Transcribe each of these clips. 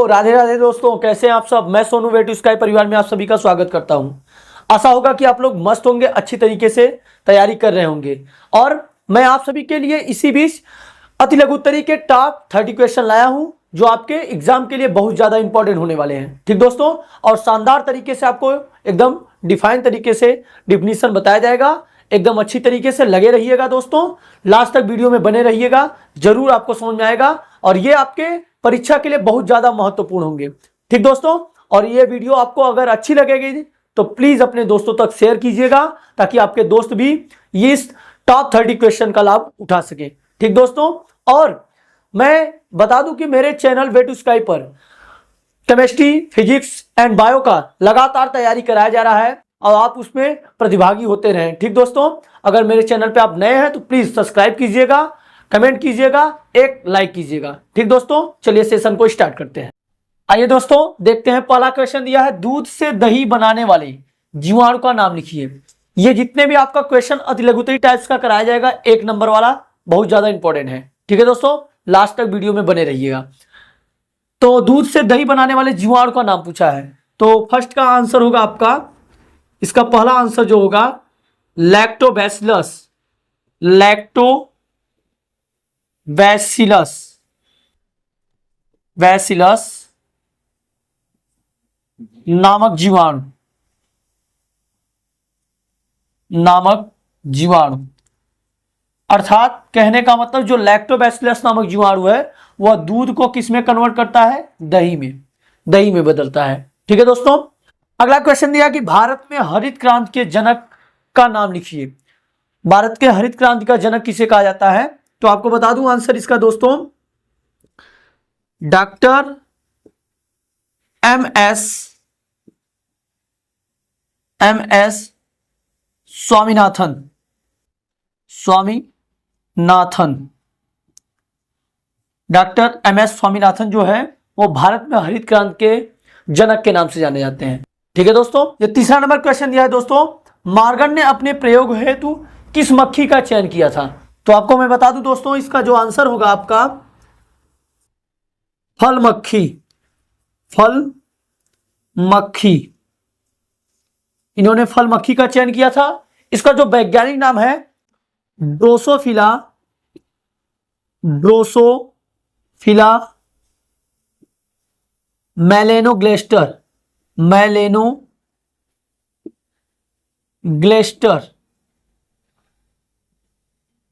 तो राधे राधे दोस्तों, कैसे हैं आप सब। मैं सोनू वे टू स्काई परिवार में आप सभी का स्वागत करता हूं। आशा होगा कि आप लोग मस्त होंगे, अच्छी तरीके से तैयारी कर रहे होंगे। और मैं आप सभी के लिए इसी बीच अति लघु उत्तरी के टॉप 30 क्वेश्चन लाया हूं जो आपके एग्जाम के लिए बहुत ज्यादा इंपॉर्टेंट होने वाले हैं। ठीक दोस्तों, और शानदार तरीके से आपको एकदम डिफाइन तरीके से डिफिनीशन बताया जाएगा। एकदम अच्छी तरीके से लगे रहिएगा दोस्तों, लास्ट तक वीडियो में बने रहिएगा, जरूर आपको समझ में आएगा और ये आपके परीक्षा के लिए बहुत ज्यादा महत्वपूर्ण होंगे। ठीक दोस्तों, और ये वीडियो आपको अगर अच्छी लगेगी तो प्लीज अपने दोस्तों तक शेयर कीजिएगा ताकि आपके दोस्त भी ये इस टॉप 30 क्वेश्चन का लाभ उठा सके। ठीक दोस्तों, और मैं बता दूं कि मेरे चैनल वे टू स्काई पर केमिस्ट्री, फिजिक्स एंड बायो का लगातार तैयारी कराया जा रहा है और आप उसमें प्रतिभागी होते रहें। ठीक दोस्तों, अगर मेरे चैनल पे आप नए हैं तो प्लीज सब्सक्राइब कीजिएगा, कमेंट कीजिएगा, एक लाइक कीजिएगा। ठीक दोस्तों, चलिए सेशन को स्टार्ट करते हैं। आइए दोस्तों देखते हैं, पहला क्वेश्चन दिया है, दूध से दही बनाने वाले जीवाणु का नाम लिखिए। ये जितने भी आपका क्वेश्चन अति लघुतरी टाइप्स का कराया जाएगा, 1 नंबर वाला बहुत ज्यादा इंपॉर्टेंट है। ठीक है दोस्तों, लास्ट तक वीडियो में बने रहिएगा। तो दूध से दही बनाने वाले जीवाणु का नाम पूछा है, तो फर्स्ट का आंसर होगा आपका, इसका पहला आंसर जो होगा लैक्टोबैसिलस। बैसिलस नामक जीवाणु अर्थात कहने का मतलब जो लैक्टोबैसिलस नामक जीवाणु है वह दूध को किस में कन्वर्ट करता है, दही में बदलता है। ठीक है दोस्तों, अगला क्वेश्चन दिया कि भारत में हरित क्रांति के जनक का नाम लिखिए। भारत के हरित क्रांति का जनक किसे कहा जाता है, तो आपको बता दूं आंसर इसका दोस्तों, doctor M S Swaminathan. Doctor M S Swaminathan जो है वो भारत में हरित क्रांति के जनक के नाम से जाने जाते हैं। ठीक है दोस्तों, ये तीसरा नंबर क्वेश्चन दिया है दोस्तों, मार्गन ने अपने प्रयोग हेतु किस मक्खी का चयन किया था। तो आपको मैं बता दूं दोस्तों, इसका जो आंसर होगा आपका फल मक्खी। इन्होंने फल मक्खी का चयन किया था। इसका जो वैज्ञानिक नाम है ड्रोसोफिला मेलेनोग्लेस्टर।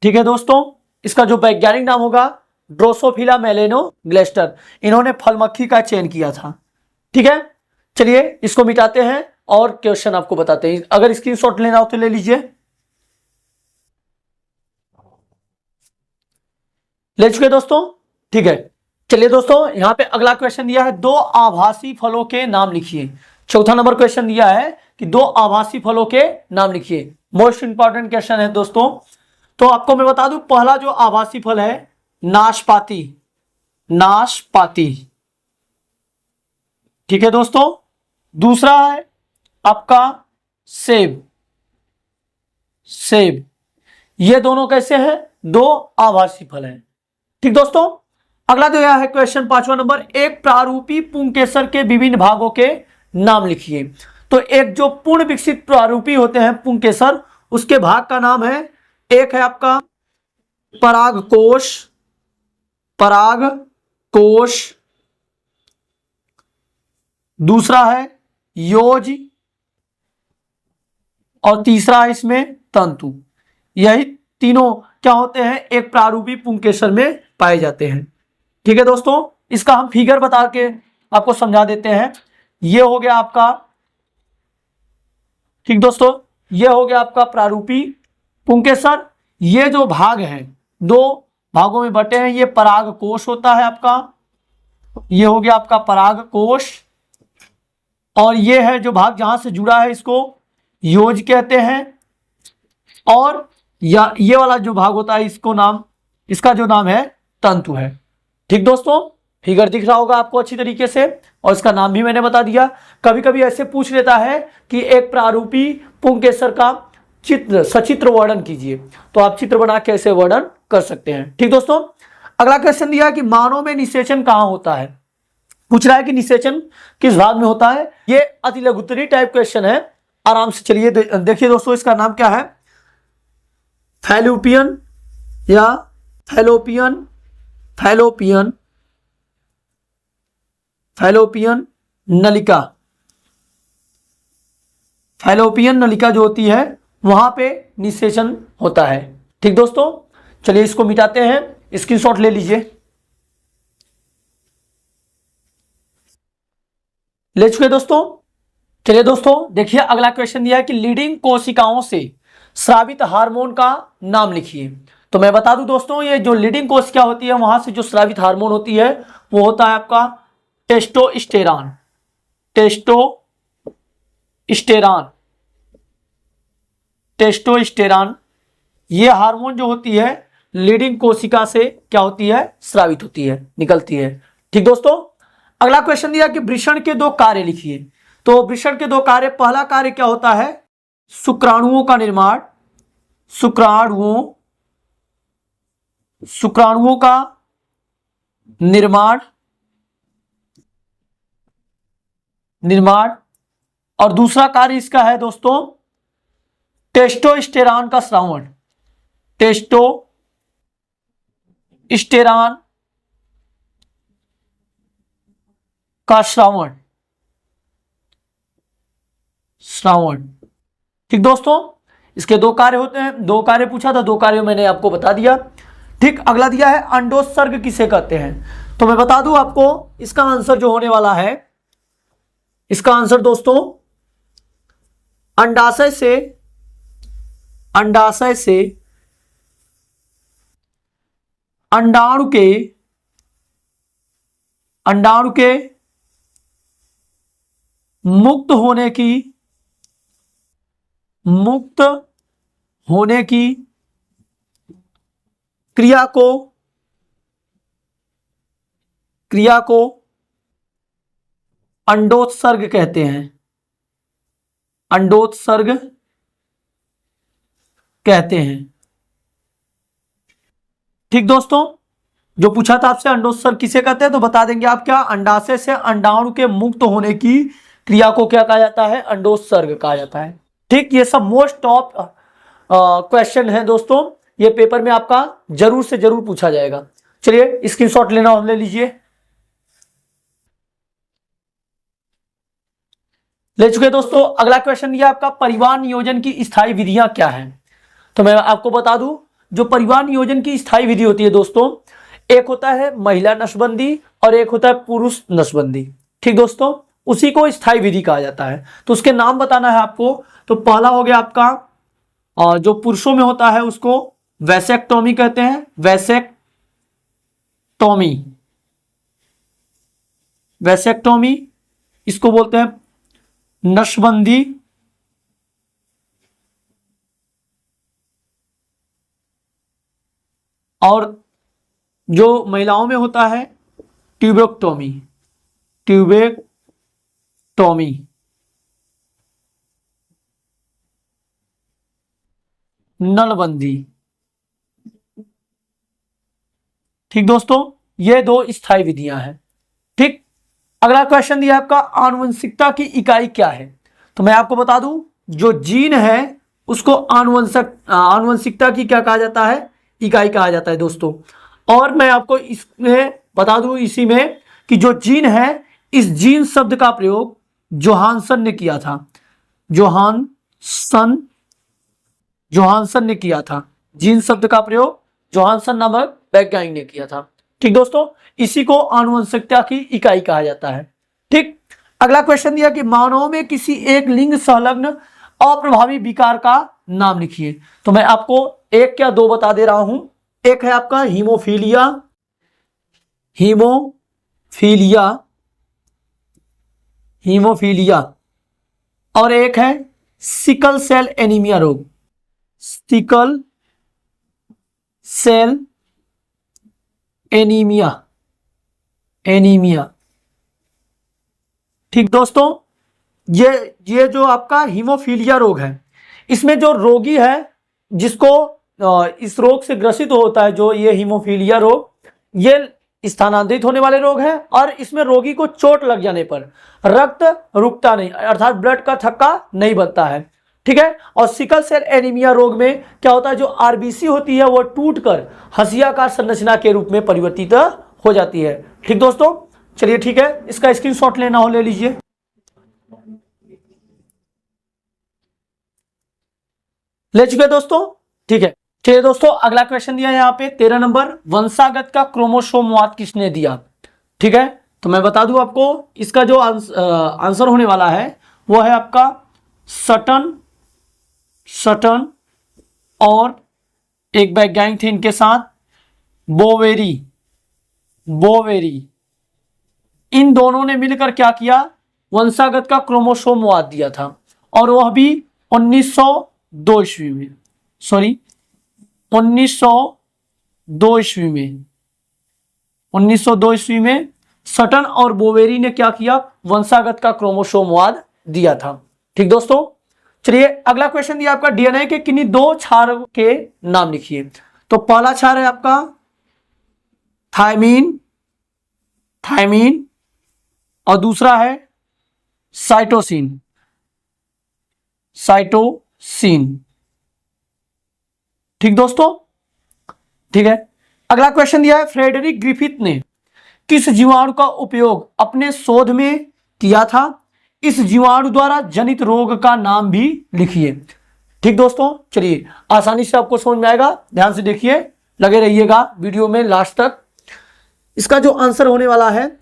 ठीक है दोस्तों, इसका जो वैज्ञानिक नाम होगा ड्रोसोफिला मेलेनोग्लेस्टर। इन्होंने फल मक्खी का चयन किया था। ठीक है, चलिए इसको मिटाते हैं और क्वेश्चन आपको बताते हैं। अगर स्क्रीनशॉट लेना हो तो ले लीजिए, ले चुके दोस्तों। ठीक है, चलिए दोस्तों यहां पे अगला क्वेश्चन दिया है, 2 आभासी फलों के नाम लिखिए। चौथा नंबर क्वेश्चन दिया है कि 2 आभासी फलों के नाम लिखिए। मोस्ट इंपॉर्टेंट क्वेश्चन है दोस्तों। तो आपको मैं बता दूं, पहला जो आभासी फल है नाशपाती। ठीक है दोस्तों, दूसरा है आपका सेब। ये दोनों कैसे हैं, 2 आभासी फल हैं। ठीक दोस्तों, अगला जो है क्वेश्चन 5वां नंबर, एक प्रारूपी पुंकेसर के विभिन्न भागों के नाम लिखिए। तो एक जो पूर्ण विकसित प्रारूपी होते हैं पुंकेसर, उसके भाग का नाम है, एक है आपका परागकोश, दूसरा है योज और तीसरा है इसमें तंतु। यही तीनों क्या होते हैं, एक प्रारूपी पुंकेसर में पाए जाते हैं। ठीक है दोस्तों, इसका हम फिगर बता के आपको समझा देते हैं। ये हो गया आपका, ठीक दोस्तों, ये हो गया आपका प्रारूपी पुंकेसर। ये जो भाग हैं 2 भागों में बटे हैं। ये परागकोश होता है आपका, ये हो गया आपका परागकोश, और ये है जो भाग जहां से जुड़ा है इसको योज कहते हैं। और या ये वाला जो भाग होता है इसका जो नाम है तंतु है। ठीक दोस्तों, फिगर दिख रहा होगा आपको अच्छी तरीके से, और इसका नाम भी मैंने बता दिया। कभी कभी ऐसे पूछ लेता है कि एक प्रारूपी पुंकेसर का सचित्र वर्णन कीजिए, तो आप चित्र बना के ऐसे वर्णन कर सकते हैं। ठीक दोस्तों, अगला क्वेश्चन दिया कि मानव में निषेचन कहां होता है। पूछ रहा है कि निषेचन किस भाग में होता है। ये अति लघुत्तरीय टाइप क्वेश्चन है, आराम से चलिए देखिए दोस्तों, इसका नाम क्या है, फैलोपियन या फैलोपियन फैलोपियन फैलोपियन नलिका। फैलोपियन नलिका जो होती है वहां पे निषेचन होता है। ठीक दोस्तों, चलिए इसको मिटाते हैं, स्क्रीनशॉट ले लीजिए। ले चुके दोस्तों। चलिए दोस्तों देखिए, अगला क्वेश्चन दिया है कि लीडिंग कोशिकाओं से स्रावित हार्मोन का नाम लिखिए। तो मैं बता दूं दोस्तों, ये जो लीडिंग कोशिका होती है वहां से जो स्रावित हार्मोन होती है वो होता है आपका टेस्टोस्टेरॉन। टेस्टोस्टेरॉन ये हार्मोन जो होती है लीडिंग कोशिका से क्या होती है, स्रावित होती है, निकलती है। ठीक दोस्तों, अगला क्वेश्चन दिया कि वृषण के 2 कार्य लिखिए। तो वृषण के 2 कार्य, पहला कार्य क्या होता है, शुक्राणुओं का निर्माण, शुक्राणुओं का निर्माण। और दूसरा कार्य इसका है दोस्तों टेस्टोस्टेरॉन का स्रावण। टेस्टोस्टेरॉन का श्रावण। ठीक दोस्तों, इसके 2 कार्य होते हैं, 2 कार्य पूछा था, 2 कार्य मैंने आपको बता दिया। ठीक, अगला दिया है अंडोत्सर्ग किसे कहते हैं। तो मैं बता दूं आपको, इसका आंसर जो होने वाला है, इसका आंसर दोस्तों अंडाशय से अंडाणु के मुक्त होने की क्रिया को अंडोत्सर्ग कहते हैं। अंडोत्सर्ग कहते हैं। ठीक दोस्तों, जो पूछा था आपसे अंडोत्सर्ग किसे कहते हैं, तो बता देंगे आप क्या, अंडाशय से अंडाणु के मुक्त होने की क्रिया को क्या कहा जाता है, अंडोत्सर्ग कहा जाता है। ठीक, ये सब मोस्ट टॉप क्वेश्चन है दोस्तों, ये पेपर में आपका जरूर से जरूर पूछा जाएगा। चलिए स्क्रीनशॉट लेना ले लीजिए। ले चुके दोस्तों। अगला क्वेश्चन ये आपका परिवार नियोजन की स्थायी विधियां क्या हैं। तो मैं आपको बता दूं, जो परिवार नियोजन की स्थायी विधि होती है दोस्तों, एक होता है महिला नसबंदी और एक होता है पुरुष नसबंदी। ठीक दोस्तों, उसी को स्थायी विधि कहा जाता है। तो उसके नाम बताना है आपको। तो पहला हो गया आपका, जो पुरुषों में होता है उसको वैसेक्टोमी कहते हैं। वैसेक्टोमी, इसको बोलते हैं नसबंदी। और जो महिलाओं में होता है ट्यूबेक्टोमी। नलबंदी। ठीक दोस्तों, ये 2 स्थायी विधियां हैं। ठीक, अगला क्वेश्चन दिया आपका, आनुवंशिकता की इकाई क्या है। तो मैं आपको बता दूं, जो जीन है उसको आनुवंशिकता की क्या कहा जाता है, इकाई कहा जाता है दोस्तों। और मैं आपको इसमें बता दूं, इसी में कि जो जीन है, इस जीन शब्द का प्रयोग जोहानसन ने किया था। जोहानसन ने किया था। जीन शब्द का प्रयोग जोहानसन नामक वैज्ञानिक ने किया था। ठीक दोस्तों, इसी को आनुवंशिकता की इकाई कहा जाता है। ठीक, अगला क्वेश्चन दिया कि मानव में किसी एक लिंग संलग्न अप्रभावी विकार का नाम लिखिए। तो मैं आपको 1 या 2 बता दे रहा हूं। एक है आपका हीमोफीलिया और एक है सिकल सेल एनीमिया रोग। Sickle cell anaemia. ठीक दोस्तों, ये जो आपका हीमोफीलिया रोग है, इसमें जो रोगी है जिसको इस रोग से ग्रसित होता है, जो ये हीमोफीलिया रोग, ये स्थानांतरित होने वाले रोग हैं और इसमें रोगी को चोट लग जाने पर रक्त रुकता नहीं, अर्थात ब्लड का थक्का नहीं बनता है। ठीक है। और सिकल सेल एनीमिया रोग में क्या होता है, जो आरबीसी होती है वो टूटकर हंसियाकार संरचना के रूप में परिवर्तित हो जाती है। ठीक दोस्तों, चलिए ठीक है, इसका स्क्रीनशॉट लेना हो ले लीजिए। ले चुके दोस्तों, ठीक है। चलिए दोस्तों, अगला क्वेश्चन दिया है यहाँ पे 13 नंबर, वंशागत का क्रोमोसोमवाद किसने दिया। ठीक है, तो मैं बता दूं आपको, इसका जो आंसर होने वाला है वो है आपका सटन और एक वैज्ञानिक थे इनके साथ बोवेरी। इन दोनों ने मिलकर क्या किया, वंशागत का क्रोमोसोमवाद दिया था, और वह भी 1902 ईस्वी में, 1902 ईस्वी में सटन और बोवेरी ने क्या किया, वंशागत का क्रोमोसोमवाद दिया था। ठीक दोस्तों, चलिए अगला क्वेश्चन दिया आपका, डीएनए के किन्हीं दो क्षार के नाम लिखिए। तो पहला क्षार है आपका थायमीन और दूसरा है साइटोसिन। ठीक दोस्तों, ठीक है। अगला क्वेश्चन दिया है, फ्रेडरिक ग्रिफिथ ने किस जीवाणु का उपयोग अपने शोध में किया था, इस जीवाणु द्वारा जनित रोग का नाम भी लिखिए। ठीक दोस्तों, चलिए आसानी से आपको समझ में आएगा, ध्यान से देखिए, लगे रहिएगा वीडियो में लास्ट तक। इसका जो आंसर होने वाला है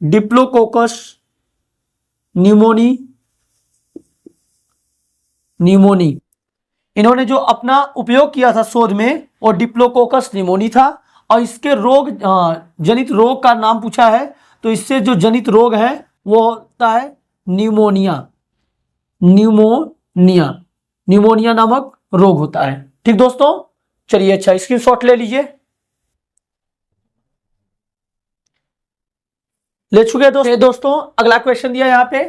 डिप्लोकोकस न्यूमोनी। इन्होंने जो अपना उपयोग किया था शोध में वो डिप्लोकोकस न्यूमोनी था, और इसके रोग जनित रोग का नाम पूछा है, तो इससे जो जनित रोग है वो होता है न्यूमोनिया नामक रोग होता है। ठीक दोस्तों, चलिए अच्छा स्क्रीनशॉट ले लीजिए। ले चुके दोस्तों, अगला क्वेश्चन दिया यहाँ पे,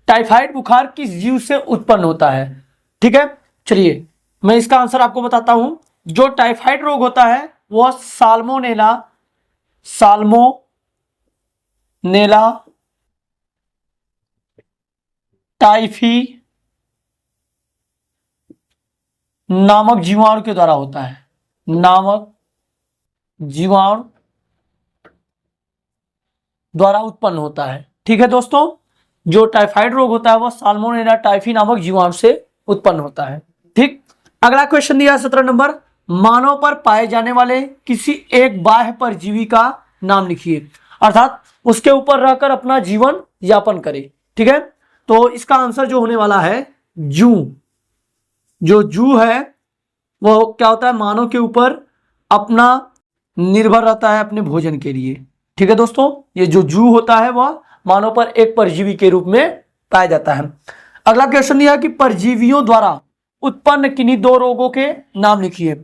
टाइफाइड बुखार किस जीव से उत्पन्न होता है। ठीक है, चलिए मैं इसका आंसर आपको बताता हूं। जो टाइफाइड रोग होता है वह साल्मोनेला टाइफी नामक जीवाणु के द्वारा होता है, द्वारा उत्पन्न होता है। ठीक है दोस्तों, जो टाइफाइड रोग होता है वह साल्मोनेला टाइफी नामक जीवाणु से उत्पन्न होता है। ठीक, अगला क्वेश्चन दिया 17 नंबर, मानव पर पाए जाने वाले किसी एक बाह्य परजीवी का नाम लिखिए, अर्थात उसके ऊपर रहकर अपना जीवन यापन करे। ठीक है, तो इसका आंसर जो होने वाला है जू है वो क्या होता है, मानव के ऊपर अपना निर्भर रहता है अपने भोजन के लिए। ठीक है दोस्तों, ये जो जू होता है वह मानव पर एक परजीवी के रूप में पाया जाता है। अगला क्वेश्चन दिया कि परजीवियों द्वारा उत्पन्न किन्हीं दो रोगों के नाम लिखिए।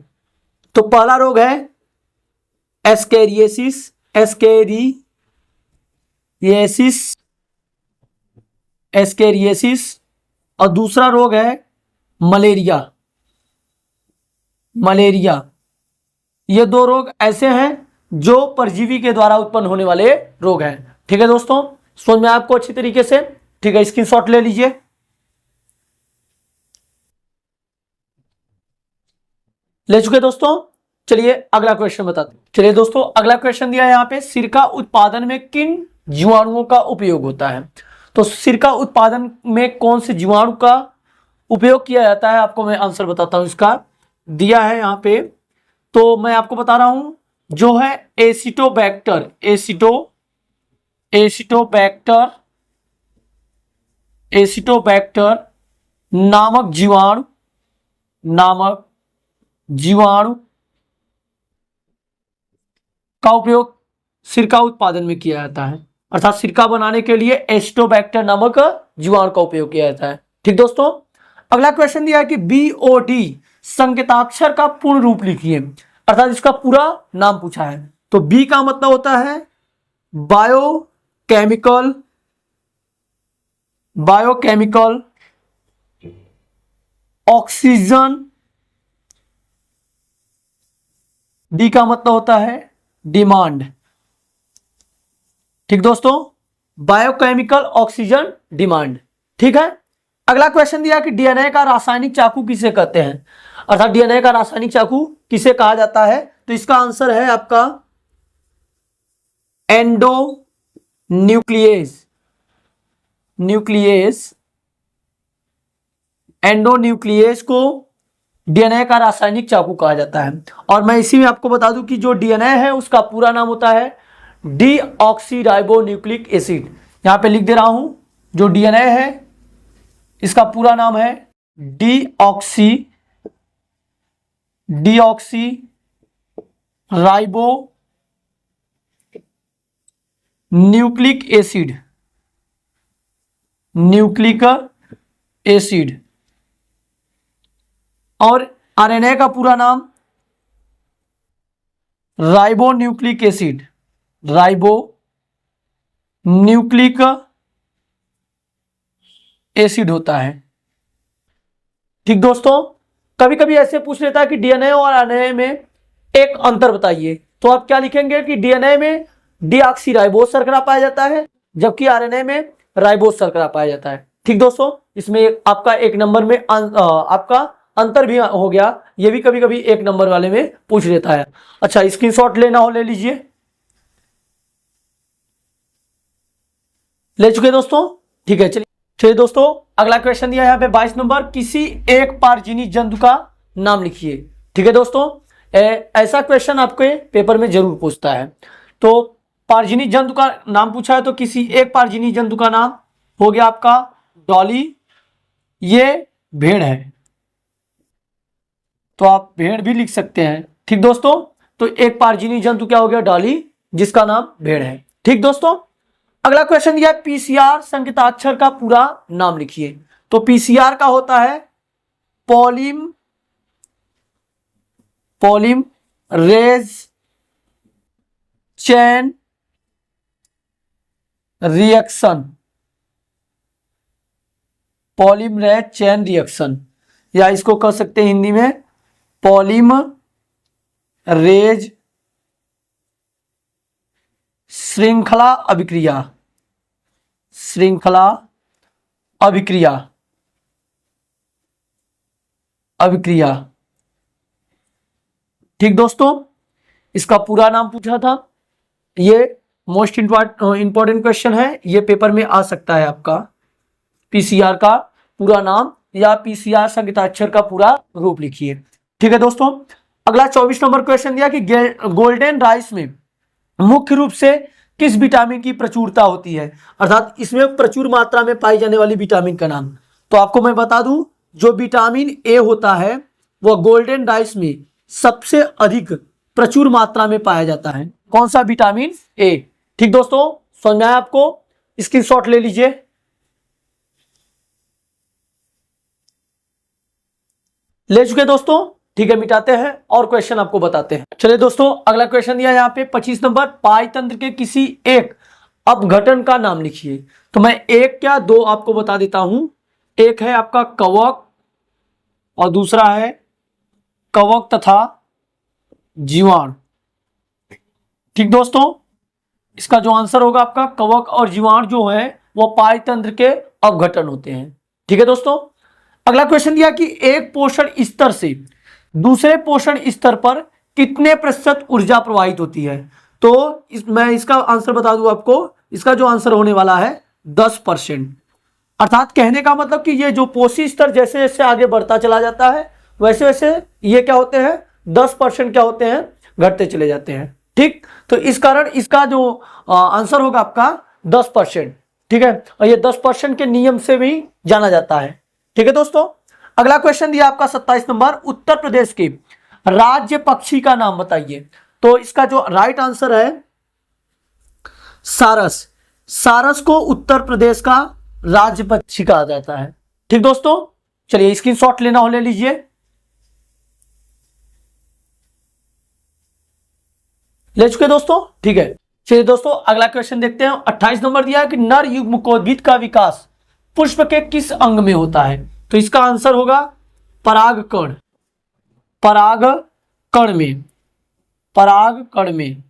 तो पहला रोग है एस्केरिएसिस और दूसरा रोग है मलेरिया। ये दो रोग ऐसे हैं जो परजीवी के द्वारा उत्पन्न होने वाले रोग हैं। ठीक है दोस्तों, समझ में आपको अच्छी तरीके से। ठीक है, स्क्रीनशॉट ले लीजिए। ले चुके दोस्तों, चलिए अगला क्वेश्चन बताते हैं। चलिए दोस्तों, अगला क्वेश्चन दिया है यहाँ पे, सिरका उत्पादन में किन जीवाणुओं का उपयोग होता है। तो सिरका उत्पादन में कौन से जीवाणु का उपयोग किया जाता है, आपको मैं आंसर बताता हूं। इसका दिया है यहाँ पे, तो मैं आपको बता रहा हूं, जो है एसिटोबैक्टर नामक जीवाणु का उपयोग सिरका उत्पादन में किया जाता है, अर्थात सिरका बनाने के लिए एसिटोबैक्टर नामक जीवाणु का उपयोग किया जाता है। ठीक दोस्तों, अगला क्वेश्चन दिया है कि बीओडी संकेताक्षर का पूर्ण रूप लिखिए, अर्थात इसका पूरा नाम पूछा है। तो बी का मतलब होता है बायोकेमिकल ऑक्सीजन, डी का मतलब होता है डिमांड। ठीक दोस्तों, बायोकेमिकल ऑक्सीजन डिमांड। ठीक है, अगला क्वेश्चन दिया कि डीएनए का रासायनिक चाकू किसे कहते हैं, अर्थात डीएनए का रासायनिक चाकू किसे कहा जाता है। तो इसका आंसर है आपका एंडो न्यूक्लियस। एंडोन्यूक्लियस को डीएनए का रासायनिक चाकू कहा जाता है। और मैं इसी में आपको बता दूं कि जो डीएनए है उसका पूरा नाम होता है डीऑक्सीराइबोन्यूक्लिक एसिड। यहां पे लिख दे रहा हूं, जो डीएनए है इसका पूरा नाम है डीऑक्सी राइबो न्यूक्लिक एसिड। और आरएनए का पूरा नाम राइबोन्यूक्लिक एसिड होता है। ठीक दोस्तों, कभी कभी ऐसे पूछ लेता है कि डीएनए और आरएनए में एक अंतर बताइए, तो आप क्या लिखेंगे कि डीएनए में डीऑक्सीराइबोस शर्करा पाया जाता है, जबकि आरएनए में राइबोस शर्करा पाया जाता है। ठीक दोस्तों, इसमें आपका एक नंबर में आपका अंतर भी हो गया, ये भी कभी कभी एक नंबर वाले में पूछ लेता है। अच्छा, स्क्रीनशॉट लेना हो ले लीजिए। ले चुके दोस्तों, ठीक है। चलिए दोस्तों, अगला क्वेश्चन दिया है यहाँ पे 22 नंबर, किसी एक पारजीवी जंतु का नाम लिखिए। ठीक है दोस्तों, ऐसा क्वेश्चन आपके पेपर में जरूर पूछता है। तो पारजीवी जंतु का नाम पूछा है, तो किसी एक पारजीवी जंतु का नाम हो गया आपका डॉली। ये भेड़ है, तो आप भेड़ भी लिख सकते हैं। ठीक दोस्तों, तो एक पारजीवी जंतु क्या हो गया, डॉली, जिसका नाम भेड़ है। ठीक दोस्तों, अगला क्वेश्चन दिया है पीसीआर संकेताक्षर का पूरा नाम लिखिए। तो पीसीआर का होता है पॉलीमरेज चेन रिएक्शन, या इसको कह सकते हैं हिंदी में पॉलीमरेज श्रृंखला अभिक्रिया। ठीक दोस्तों, इसका पूरा नाम पूछा था। ये मोस्ट इंपॉर्टेंट क्वेश्चन है, ये पेपर में आ सकता है आपका। पीसीआर का पूरा नाम या पीसीआर संकेताक्षर का पूरा रूप लिखिए। ठीक है दोस्तों, अगला 24 नंबर क्वेश्चन दिया कि गोल्डन राइस में मुख्य रूप से किस विटामिन की प्रचुरता होती है, अर्थात इसमें प्रचुर मात्रा में पाई जाने वाली विटामिन का नाम। तो आपको मैं बता दूं, जो विटामिन ए होता है वह गोल्डन राइस में सबसे अधिक प्रचुर मात्रा में पाया जाता है। कौन सा, विटामिन ए। ठीक दोस्तों, समझ में आया आपको, स्क्रीनशॉट ले लीजिए। ले चुके दोस्तों, ठीक है, मिटाते हैं और क्वेश्चन आपको बताते हैं। चलिए दोस्तों, अगला क्वेश्चन दिया यहाँ पे 25 नंबर, पाई तंत्र के किसी एक अपघटन का नाम लिखिए। तो मैं एक क्या दो आपको बता देता हूं। एक है आपका कवक और दूसरा है कवक तथा जीवाणु। ठीक दोस्तों, इसका जो आंसर होगा आपका कवक और जीवाणु जो है वो पाई तंत्र के अपघटन होते हैं। ठीक है दोस्तों, अगला क्वेश्चन दिया कि एक पोषण स्तर से दूसरे पोषण स्तर पर कितने प्रतिशत ऊर्जा प्रवाहित होती है। तो मैं इसका आंसर बता दूं आपको, इसका जो आंसर होने वाला है 10%। अर्थात कहने का मतलब कि ये जो पोषी स्तर जैसे जैसे आगे बढ़ता चला जाता है वैसे वैसे ये क्या होते हैं, 10% क्या होते हैं, घटते चले जाते हैं। ठीक, तो इस कारण इसका जो आंसर होगा आपका 10%। ठीक है, और ये 10% के नियम से भी जाना जाता है। ठीक है दोस्तों, अगला क्वेश्चन दिया आपका 27 नंबर, उत्तर प्रदेश के राज्य पक्षी का नाम बताइए। तो इसका जो राइट आंसर है सारस। सारस को उत्तर प्रदेश का राज्य पक्षी कहा जाता है। ठीक दोस्तों, चलिए स्क्रीनशॉट लेना हो ले लीजिए। ले चुके दोस्तों, ठीक है। चलिए दोस्तों, अगला क्वेश्चन देखते हैं। 28 नंबर दिया है कि नर युग्मकोद्भिद का विकास पुष्प के किस अंग में होता है। तो इसका आंसर होगा परागकण, परागकण में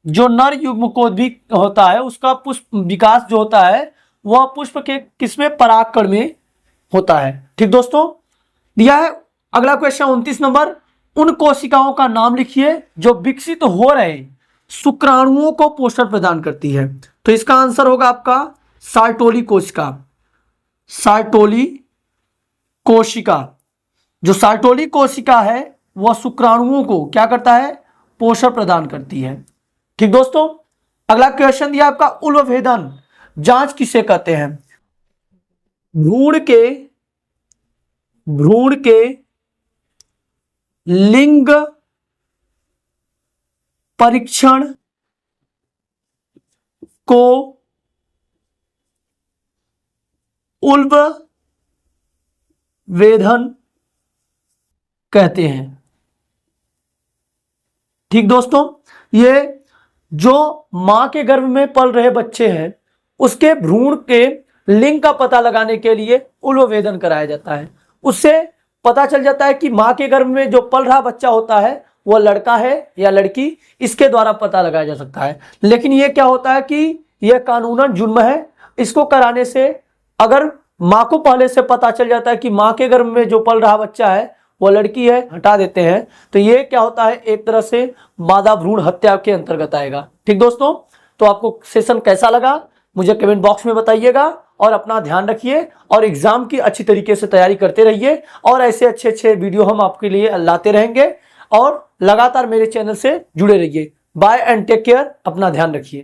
जो नर युग्मकोद्भिक होता है उसका पुष्प विकास जो होता है वह पुष्प के किसमें, परागकण में होता है। ठीक दोस्तों, दिया है अगला क्वेश्चन 29 नंबर, उन कोशिकाओं का नाम लिखिए जो विकसित हो रहे शुक्राणुओं को पोषण प्रदान करती है। तो इसका आंसर होगा आपका सार्टोली कोशिका। सार्टोली कोशिका, जो सार्टोली कोशिका है वह शुक्राणुओं को क्या करता है, पोषण प्रदान करती है। ठीक दोस्तों, अगला क्वेश्चन दिया आपका, उल्बभेदन जांच किसे कहते हैं। भ्रूण के लिंग परीक्षण को उल्बवेधन कहते हैं। ठीक दोस्तों, ये जो मां के गर्भ में पल रहे बच्चे हैं उसके भ्रूण के लिंग का पता लगाने के लिए उल्बवेधन कराया जाता है। उससे पता चल जाता है कि मां के गर्भ में जो पल रहा बच्चा होता है वह लड़का है या लड़की, इसके द्वारा पता लगाया जा सकता है। लेकिन यह क्या होता है कि यह कानूनन जुर्म है। इसको कराने से अगर मां को पहले से पता चल जाता है कि मां के गर्भ में जो पल रहा बच्चा है वो लड़की है, हटा देते हैं, तो ये क्या होता है, एक तरह से मादा भ्रूण हत्या के अंतर्गत आएगा। ठीक दोस्तों, तो आपको सेशन कैसा लगा मुझे कमेंट बॉक्स में बताइएगा और अपना ध्यान रखिए और एग्जाम की अच्छी तरीके से तैयारी करते रहिए और ऐसे अच्छे अच्छे वीडियो हम आपके लिए लाते रहेंगे और लगातार मेरे चैनल से जुड़े रहिए। बाय एंड टेक केयर, अपना ध्यान रखिए।